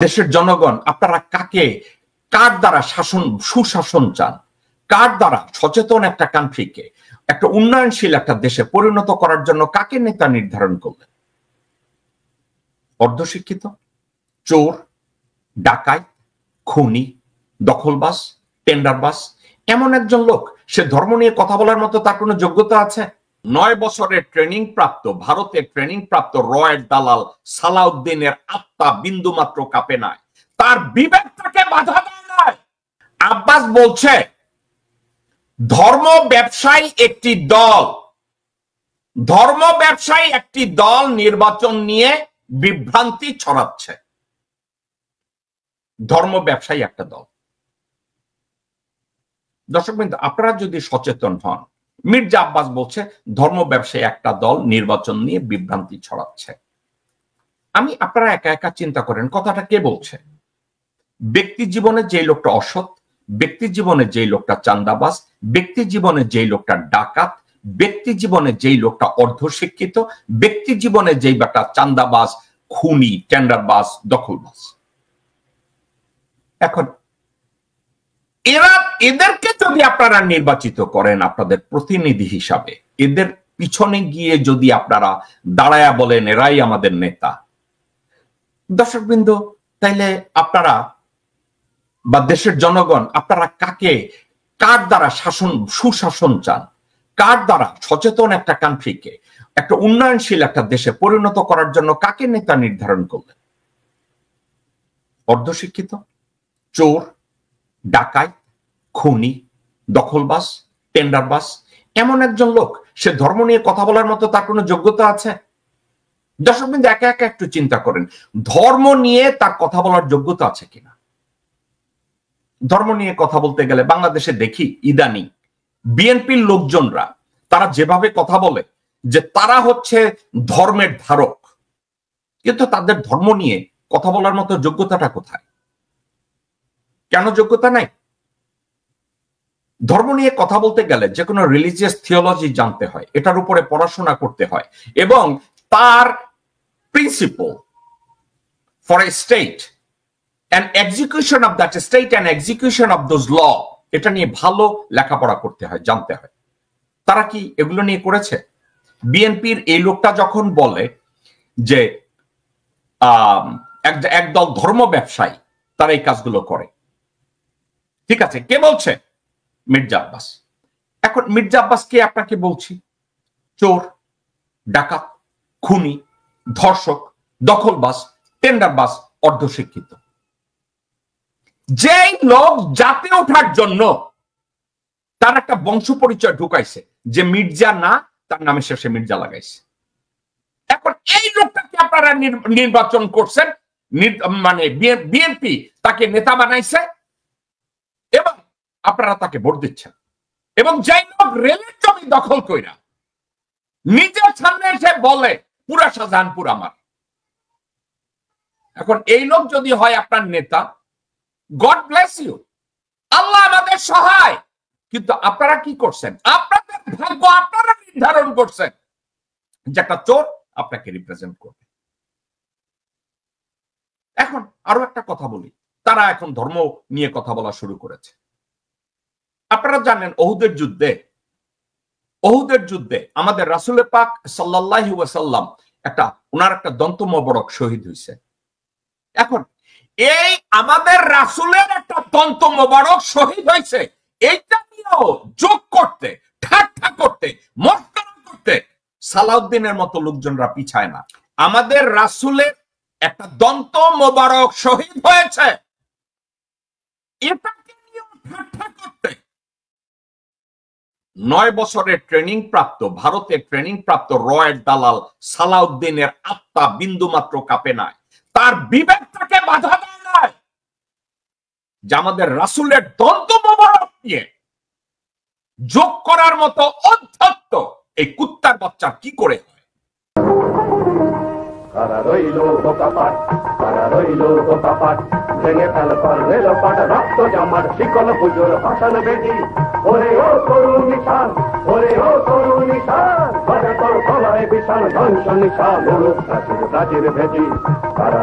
দেশের জনগণ আপনারা কাকে কার দ্বারা সুশাসন চান, কার দ্বারা সচেতন একটা কান্ট্রিকে একটা উন্নয়নশীল একটা দেশে পরিণত করার জন্য কাকে নেতা নির্ধারণ করলেন? অর্ধশিক্ষিত, চোর, ডাকাত, খুনি, দখলবাজ, টেন্ডারবাজ এমন একজন লোক। সে ধর্ম নিয়ে কথা বলার মতো তার কোনো যোগ্যতা আছে? 9 বছরের ট্রেনিং প্রাপ্ত ভারতের ট্রেনিং প্রাপ্ত রয়ের দালাল সালাউদ্দিনের আত্মা বিন্দু মাত্র কাঁপে নাই, তার বিবেক তাকে বাধা দেয় নাই। আব্বাস বলছে ধর্ম ব্যবসায়ী একটি দল, ধর্ম ব্যবসায়ী একটি দল নির্বাচন নিয়ে বিভ্রান্তি ছড়াচ্ছে। ধর্ম ব্যবসায়ী একটা দল। দর্শকবৃন্দ, আপনারা যদি সচেতন হন, মির্জা আব্বাস বলছে ধর্ম ব্যবসায়ী একটা দল নির্বাচন নিয়ে বিভ্রান্তি ছড়াচ্ছে। আপনারা একা একা চিন্তা করেন কথাটা কে বলছে? ব্যক্তি জীবনে যে লোকটা অসৎ, ব্যক্তি জীবনে যেই লোকটা চাঁদাবাজ, ব্যক্তি জীবনে যেই লোকটা ডাকাত, ব্যক্তি জীবনে যেই লোকটা অর্ধশিক্ষিত, ব্যক্তি জীবনে যেই লোকটা চাঁদাবাজ, খুনি, টেন্ডারবাজ, দখলবাজ। এখন এদেরকে যদি আপনারা নির্বাচিত করেন আপনাদের প্রতিনিধি হিসাবে, এদের পিছনে গিয়ে যদি আপনারা দাঁড়ায়া বলেন এরাই আমাদের নেতা, দর্শকবৃন্দ, তাইলে আপনারা বা দেশের জনগণ আপনারা কার দ্বারা সুশাসন চান, কার দ্বারা সচেতন একটা কান্ট্রিকে একটা উন্নয়নশীল একটা দেশে পরিণত করার জন্য কাকে নেতা নির্ধারণ করলেন? অর্ধশিক্ষিত, চোর, ডাকাত, খুনি, দখলবাজ, টেন্ডারবাজ এমন একজন লোক। সে ধর্ম নিয়ে কথা বলার মতো তার কোনো যোগ্যতা আছে? দর্শকবৃন্দ, একা একা একটু চিন্তা করেন ধর্ম নিয়ে তার কথা বলার যোগ্যতা আছে কিনা। ধর্ম নিয়ে কথা বলতে গেলে বাংলাদেশে দেখি ইদানিং বিএনপির লোকজনরা তারা যেভাবে কথা বলে যে তারা হচ্ছে ধর্মের ধারক, কিন্তু তাদের ধর্ম নিয়ে কথা বলার মতো যোগ্যতাটা কোথায়? কেন যোগ্যতা নাই? ধর্ম নিয়ে কথা বলতে গেলে যে কোনো রিলিজিয়াস থিওলজি জানতে হয়, এটার উপরে পড়াশোনা করতে হয়, এবং তার principle for a state and execution of that state and execution of those law এটা নিয়ে ভালো লেখাপড়া করতে হয়, জানতে হয়। তারা কি এগুলো নিয়ে করেছে? বিএনপির এই লোকটা যখন বলে যে একদল ধর্ম ব্যবসায়ী তারা এই কাজগুলো করে, ঠিক আছে, কে বলছে? মির্জা আব্বাস। এখন মির্জা আব্বাস কে আপনাকে বলছি? চোর, ডাকাত, খুনি, ধর্ষক, দখলবাজ, টেন্ডারবাজ, অর্ধশিক্ষিত। যেই লোক জাতে ওঠার জন্য তার একটা বংশ পরিচয় ঢুকাইছে যে মির্জা না, তার নামে শেষে মির্জা লাগাইছে। এখন এই লোকটাকে আপনারা নির্বাচন করছেন, মানে বিএনপি তাকে নেতা বানাইছে এবং আপনারা তাকে ভোট দিচ্ছেন। এবং যেই লোক রেলের জমি দখল কইরা নিজের সামনে এসে বলে পুরা শাহজাহানপুর আমার, এখন এই লোক যদি হয় আপনার নেতা, গড ব্লেস ইউ, আল্লাহ আমাদের সহায়। কিন্তু আপনারা কি করছেন? আপনাদের ভাগ্য আপনারা নির্ধারণ করছেন যে একটা চোর আপনাকে রিপ্রেজেন্ট করবে। এখন আরো একটা কথা বলি, তারা এখন ধর্ম নিয়ে কথা বলা শুরু করেছে। আপনারা জানেন ওহুদের যুদ্ধে আমাদের রাসূল পাক সাল্লাল্লাহু আলাইহি ওয়াসাল্লাম ওনার একটা দন্ত মোবারক শহীদ হয়েছে। এখন এই আমাদের রাসূলের একটা দন্ত মোবারক শহীদ হয়েছে, এইটা নিয়েও যোগ করতে, ঠাট্টা করতে, মস্করা করতে সালাউদ্দিনের মতো লোকজনরা পিছায় না। আমাদের রাসূলের একটা দন্ত মোবারক শহীদ হয়েছে, এটাকে নিয়েও ঠাট্টা করতে 9 বছরের ট্রেনিং প্রাপ্ত ভারতের ট্রেনিং প্রাপ্ত রয়ের দালাল সালাউদ্দিনের আত্মা বিন্দু মাত্র কাঁপে নাই, তার বিবেক তাকে বাধা দেয় নাই যে আমাদের রাসূলের দন্ত মোবারক নিয়ে যোগ করার মতো অধ্যত্ত এই কুত্তার বাচ্চা কি করে হয়। কারা রইল বোকাপাট, কারা রইল বোকাপাট, ভেঙে ফেল রেল পাট, রক্ত জামার শিকল পুজোর ভাষণ বেদি। ওরে ও তরুণ নিশান, ওরে ও তরুণ নিশান, বাজা তোর গলায় বিশাল ধ্বংস নিশান, প্রাচীর প্রাচীর ভেদি। কারা